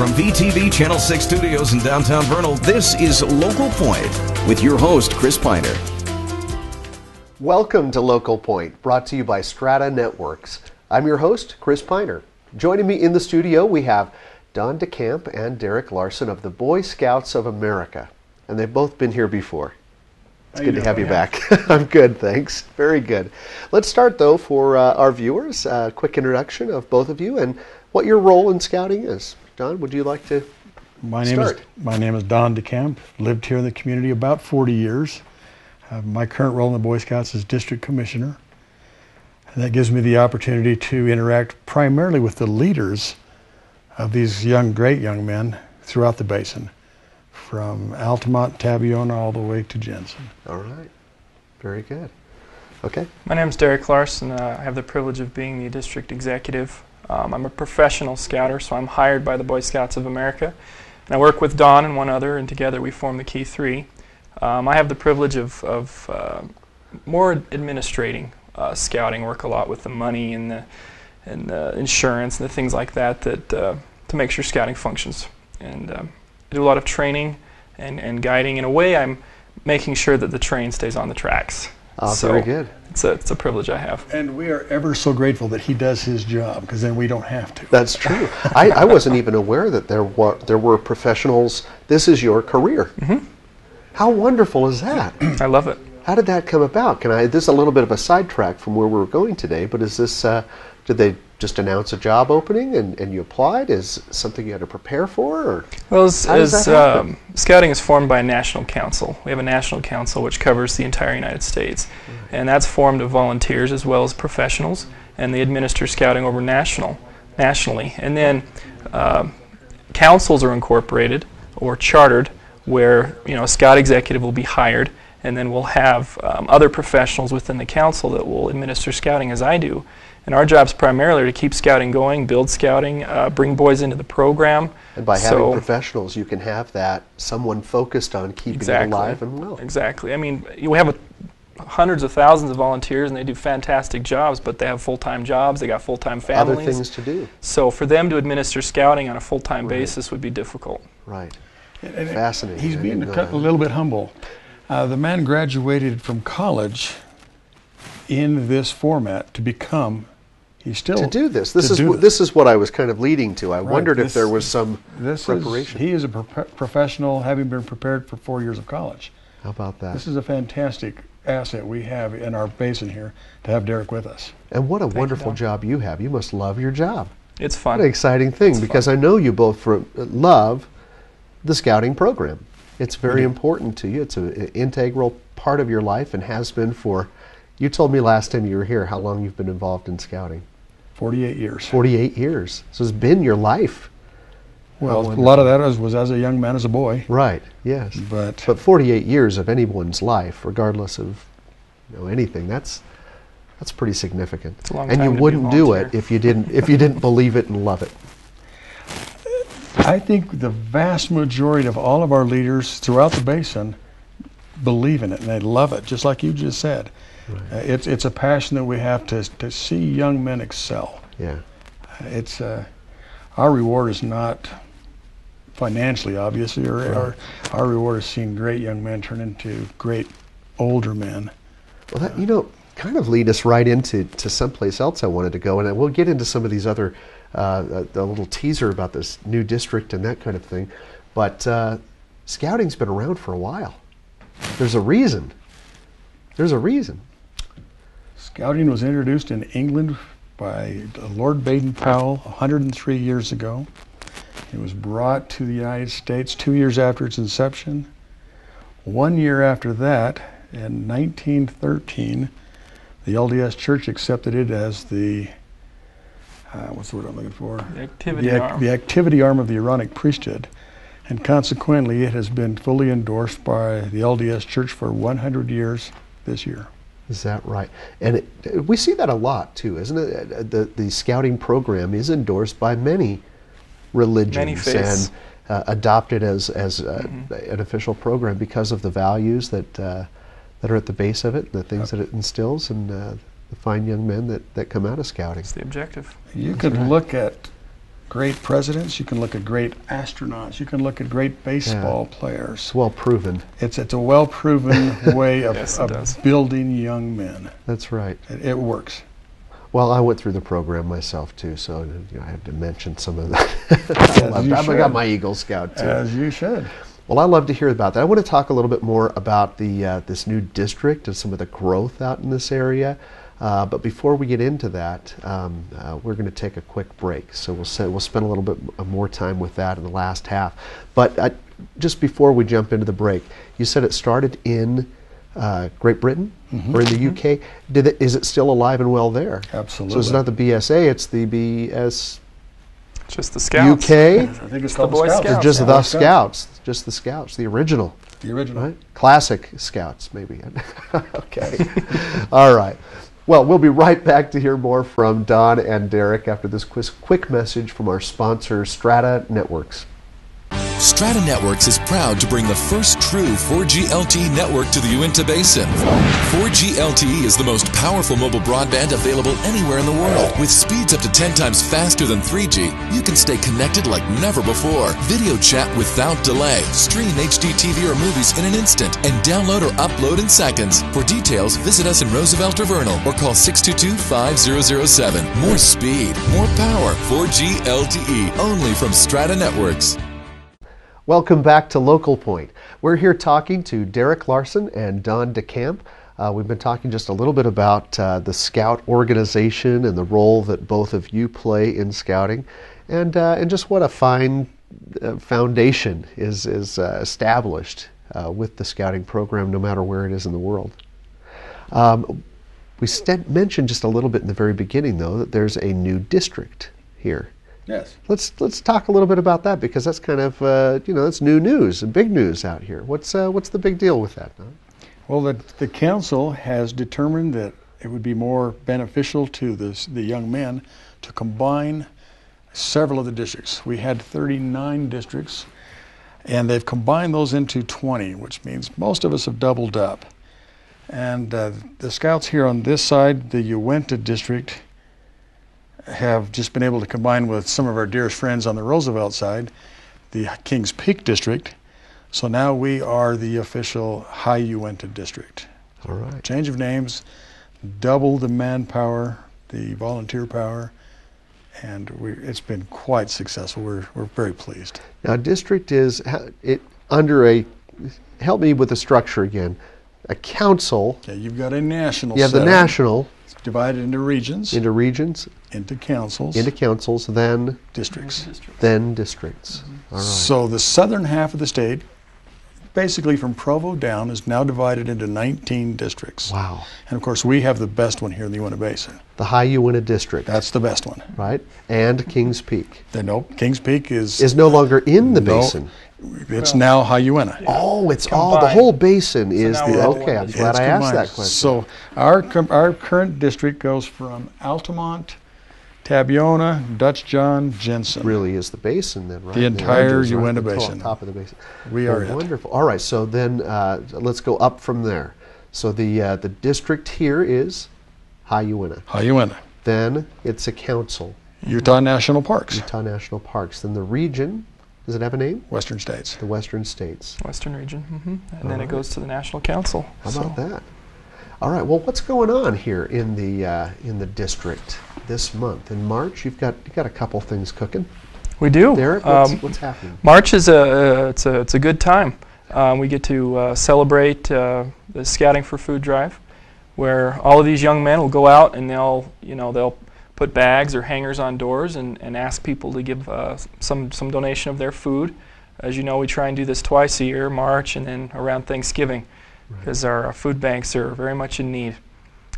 From VTV Channel 6 Studios in downtown Vernal, this is Local Point with your host, Chris Piner. Welcome to Local Point, brought to you by Strata Networks. I'm your host, Chris Piner. Joining me in the studio, we have Don DeCamp and Derrick Larsen of the Boy Scouts of America. And they've both been here before. It's good to have you back. I'm good, thanks. Very good. Let's start, though, for our viewers, a quick introduction of both of you and what your role in scouting is. Don, would you like to start? My name is Don DeCamp. Lived here in the community about 40 years. My current role in the Boy Scouts is District Commissioner. And that gives me the opportunity to interact primarily with the leaders of these great young men throughout the basin, from Altamont, Tabiona, all the way to Jensen. All right. Very good. Okay. My name is Derrick Larsen. I have the privilege of being the district executive. I'm a professional scouter, so I'm hired by the Boy Scouts of America. And I work with Don and one other, and together we form the Key Three. I have the privilege of more administrating scouting, work a lot with the money and the insurance and the things like that to make sure scouting functions. And I do a lot of training and guiding. In a way, I'm making sure that the train stays on the tracks. So very good. It's a privilege I have. And we are ever so grateful that he does his job, because then we don't have to. That's true. I wasn't even aware that there were professionals. This is your career. Mm-hmm. How wonderful is that? I love it. How did that come about? This is a little bit of a sidetrack from where we're going today, but is this, did they just announce a job opening and you applied? Is something you had to prepare for? Or well, scouting is formed by a national council. We have a national council which covers the entire United States. Right. And that's formed of volunteers as well as professionals, and they administer scouting over nationally. And then councils are incorporated or chartered, where a scout executive will be hired, and then we'll have other professionals within the council that will administer scouting as I do. And our job's primarily to keep scouting going, build scouting, bring boys into the program. And by having professionals, you can have that someone focused on keeping it alive and well. Exactly. I mean, we have hundreds of thousands of volunteers, and they do fantastic jobs, but they have full-time jobs, they got full-time families. Other things to do. So for them to administer scouting on a full-time basis would be difficult. Right. And fascinating. He's being a little bit humble. The man graduated from college in this format to become. He's still to do this. This is what I was kind of leading to. I wondered if there was some preparation. He is a professional, having been prepared for 4 years of college. How about that? This is a fantastic asset we have in our basin here to have Derrick with us. And what a wonderful job you have. You must love your job. It's fun. What an exciting thing, because I know you both love the scouting program. It's very important to you. It's an integral part of your life and has been for, you told me last time you were here how long you've been involved in scouting. 48 years. 48 years. So it's been your life. Well, a lot of that was as a young man, as a boy. Right, yes. But 48 years of anyone's life, regardless of anything, that's pretty significant. It's a long and time you to wouldn't be a do volunteer. it if you didn't believe it and love it. I think the vast majority of all of our leaders throughout the basin believe in it, and they love it, just like you just said. Right. It's a passion that we have to see young men excel. Yeah. It's our reward is not financially, obviously, or our reward is seeing great young men turn into great older men. Well, that kind of lead us right into someplace else I wanted to go, and we'll get into some of these other a little teaser about this new district and that kind of thing. But scouting's been around for a while. There's a reason. Scouting was introduced in England by Lord Baden-Powell 103 years ago. It was brought to the United States 2 years after its inception. 1 year after that, in 1913, the LDS Church accepted it as the what's the word I'm looking for? The activity arm. The activity arm of the Aaronic priesthood. And consequently, it has been fully endorsed by the LDS Church for 100 years this year. Is that right? And we see that a lot too, isn't it? The scouting program is endorsed by many religions and adopted as an official program because of the values that are at the base of it, the things that it instills, and the fine young men that come out of scouting. It's the objective. You could look at great presidents, you can look at great astronauts, you can look at great baseball players. It's well proven. It's a well-proven way of, Yes, of building young men. That's right. It works. Well, I went through the program myself too, so I have to mention some of that. I got my Eagle Scout too. As you should. Well, I love to hear about that. I want to talk a little bit more about the this new district and some of the growth out in this area. But before we get into that, we're going to take a quick break. So we'll spend a little bit more time with that in the last half. But just before we jump into the break, you said it started in Great Britain or in the UK. Is it still alive and well there? Absolutely. So it's not the BSA; it's the BS. Just the Scouts. UK. I think it's called the Boy Scouts. Scouts. Just Yeah. the Scouts. Just the Scouts. The original. The original. Right? Classic Scouts, maybe. Okay. All right. Well, we'll be right back to hear more from Don and Derrick after this quick message from our sponsor, Strata Networks. Strata Networks is proud to bring the first true 4G LTE network to the Uinta Basin. 4G LTE is the most powerful mobile broadband available anywhere in the world. With speeds up to 10 times faster than 3G, you can stay connected like never before. Video chat without delay, stream HD TV or movies in an instant, and download or upload in seconds. For details, visit us in Roosevelt or Vernal or call 622-5007. More speed, more power. 4G LTE, only from Strata Networks. Welcome back to Local Point. We're here talking to Derrick Larsen and Don DeCamp. We've been talking just a little bit about the Scout organization and the role that both of you play in Scouting, and just what a fine foundation is established with the Scouting program, no matter where it is in the world. We mentioned just a little bit in the very beginning, though, that there's a new district here. Yes. Let's talk a little bit about that, because that's kind of that's new news and big news out here. What's the big deal with that, Don? Well, the council has determined that it would be more beneficial to the young men to combine several of the districts. We had 39 districts, and they've combined those into 20, which means most of us have doubled up. And the Scouts here on this side, the Uinta district, have just been able to combine with some of our dearest friends on the Roosevelt side, the Kings Peak district. So now we are the official High Uinta district. All right. Change of names, double the manpower, the volunteer power, and it's been quite successful. We're very pleased. Now, district is under a, help me with the structure again, a council. Okay, you've got a national You have the setting. national. It's divided into regions, Into regions, into councils, then districts. then districts. All right. So the southern half of the state, basically from Provo down, is now divided into 19 districts. Wow. And of course, we have the best one here in the Uinta Basin. The High Uinta district. That's the best one. right, and Kings Peak Nope, Kings Peak is no longer in the No. basin. It's now High Uinta. Oh, it's all the Combined. whole basin is now the. we're all Okay, I'm one. glad It's I asked combined. that question. So our current district goes from Altamont, Tabiona, Dutch John, Jensen. Really is the basin then, right? The entire edges, right? Uinta The Basin. top of the basin. We are Oh, it. wonderful. All right, so then let's go up from there. So the district here is High Uinta. High Uinta. Then it's a council, Utah National Parks. Utah National Parks. Then the region, does it have a name? Western States. The Western States. Western region. And then it goes to the National Council. How about that? All right. Well, what's going on here in the district this month? In March, you've got a couple things cooking. We do. Derrick, what's happening? March is it's a good time. We get to celebrate the Scouting for Food drive, where all of these young men will go out and they'll put bags or hangers on doors and ask people to give some donation of their food. As you know, we try and do this twice a year, March and then around Thanksgiving, because our food banks are very much in need.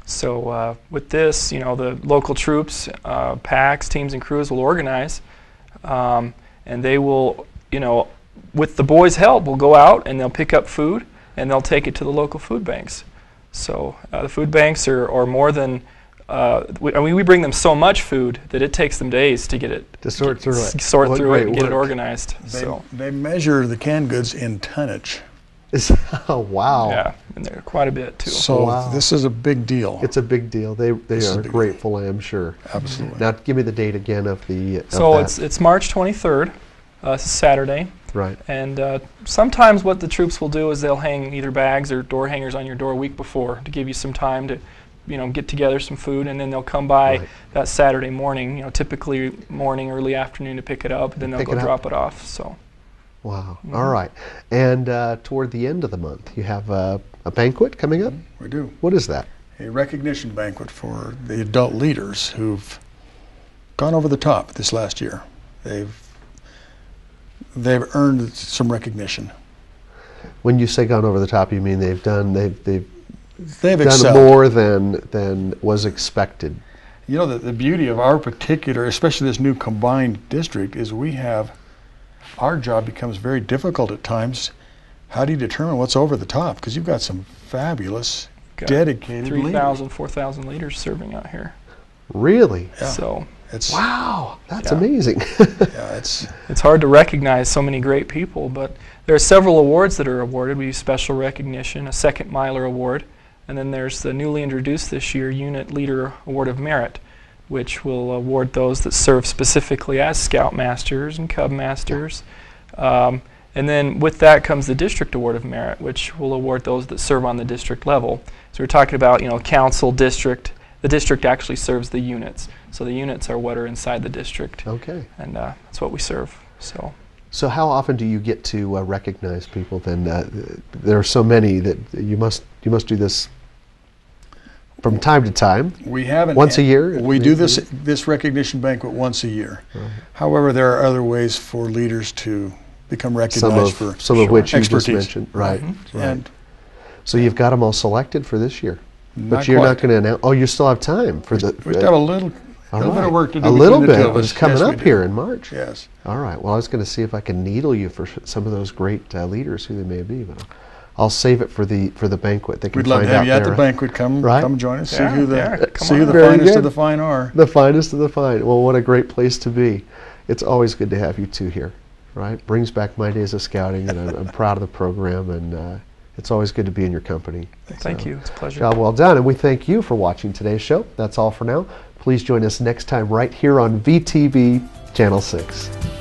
So with this, the local troops, packs, teams, and crews will organize, and they will, with the boys' help, will go out and they'll pick up food and they'll take it to the local food banks. So the food banks are more than, we bring them so much food that it takes them days to get it, To sort through it. sort What through it great and get it work. organized. So They measure the canned goods in tonnage. Wow. Yeah, and they're quite a bit too. So Wow. this is a big deal. It's a big deal. They is a are big grateful, I am sure. Absolutely. Now, give me the date again of the. So of that. it's March 23rd, Saturday, right. and sometimes what the troops will do is they'll hang either bags or door hangers on your door a week before to give you some time to, get together some food, and then they'll come by Right. that Saturday morning, typically morning, early afternoon to pick it up, then they'll Pick go it up. drop it off. So. Wow. All right. And toward the end of the month, you have a banquet coming up. We do. What is that? A recognition banquet for the adult leaders who've gone over the top this last year. They've earned some recognition. When you say gone over the top, you mean they've done They've done excelled. more than was expected. The beauty of our particular, especially this new combined district, is our job becomes very difficult at times. How do you determine what's over the top? Because you've got some fabulous, dedicated 3,000, 4,000 leaders serving out here. Really? Yeah. So Wow, that's Yeah. amazing. Yeah, it's hard to recognize so many great people, but there are several awards that are awarded. We use special recognition, a second miler award, and then there's the newly introduced this year Unit Leader Award of Merit, which will award those that serve specifically as Scout Masters and Cub Masters. And then with that comes the District Award of Merit, which will award those that serve on the district level. So we're talking about, council, district. The district actually serves the units. So the units are what are inside the district. Okay. And that's what we serve. So how often do you get to recognize people then? There are so many that you must do this from time to time. we haven't. Once a year? We do this recognition banquet once a year. Right. However, there are other ways for leaders to become recognized for Some of which you just expertise. mentioned. Right. Right. And So you've got them all selected for this year. But not you're not quite. going to announce. Oh, you still have time for the. We still have a little bit of work to do. A little between the bit, two of but us. it's coming Yes, we up do. here in March. Yes. All right. Well, I was going to see if I can needle you for some of those great leaders, who they may be, but I'll save it for the banquet. They can We'd love find to have out you at there. the banquet. Come Right? join us. Yeah, see who the yeah, come see who on the up. Very finest good. of the fine are. The finest of the fine. Well, what a great place to be. It's always good to have you two here, right? Brings back my days of scouting, and I'm proud of the program, and it's always good to be in your company. Thank you. It's a pleasure. Job well done, and we thank you for watching today's show. That's all for now. Please join us next time right here on VTV Channel 6.